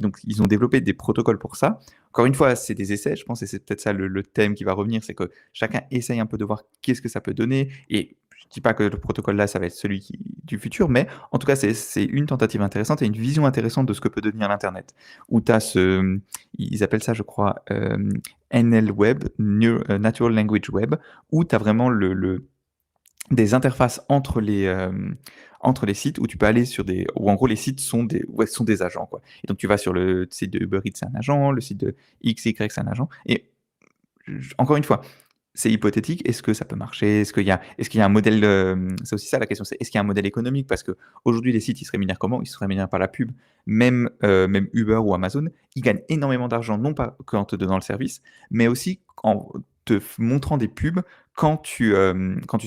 Donc, ils ont développé des protocoles pour ça. Encore une fois, c'est des essais, je pense, et c'est peut-être ça le thème qui va revenir, c'est que chacun essaye un peu de voir qu'est-ce que ça peut donner. Et je dis pas que le protocole là, ça va être celui du futur, mais en tout cas, c'est une tentative intéressante et une vision intéressante de ce que peut devenir l'Internet. Où tu as ils appellent ça, je crois, NL Web, Natural Language Web, où tu as vraiment des interfaces entre les sites où tu peux aller sur où en gros les sites sont sont des agents, quoi. Et donc tu vas sur le site de Uber Eats, c'est un agent, le site de XY, c'est un agent. Et encore une fois, c'est hypothétique. Est-ce que ça peut marcher? Est-ce qu'il y a un modèle, c'est aussi ça la question, c'est est-ce qu'il y a un modèle économique? Parce qu'aujourd'hui, les sites, ils se rémunèrent comment? Ils se rémunèrent par la pub. Même Uber ou Amazon, ils gagnent énormément d'argent, non pas qu'en te donnant le service, mais aussi en montrant des pubs quand tu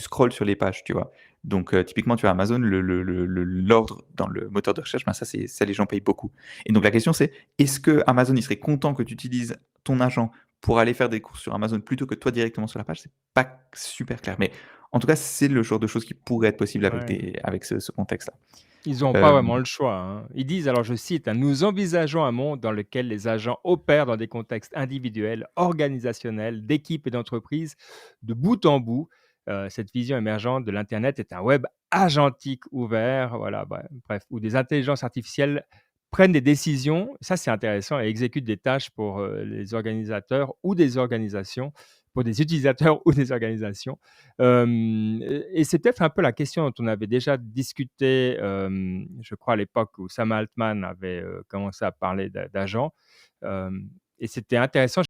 scrolles sur les pages, tu vois? Donc, typiquement, tu as Amazon, l'ordre dans le moteur de recherche, ben ça, les gens payent beaucoup. Et donc la question, c'est est-ce que Amazon, il serait content que tu utilises ton agent pour aller faire des courses sur Amazon plutôt que toi directement sur la page? C'est pas super clair. Mais en tout cas, c'est le genre de choses qui pourrait être possible Ouais. avec ce contexte-là. Ils n'ont pas Hem, vraiment le choix, hein. Ils disent, alors je cite, hein: «Nous envisageons un monde dans lequel les agents opèrent dans des contextes individuels, organisationnels, d'équipes et d'entreprises de bout en bout. Cette vision émergente de l'internet est un web agentique ouvert», voilà, bref, où des intelligences artificielles prennent des décisions, ça c'est intéressant, et exécutent des tâches pour, les organisateurs ou des organisations, pour des utilisateurs ou des organisations. Et c'est peut-être un peu la question dont on avait déjà discuté, je crois à l'époque où Sam Altman avait, commencé à parler d'agents, et c'était intéressant.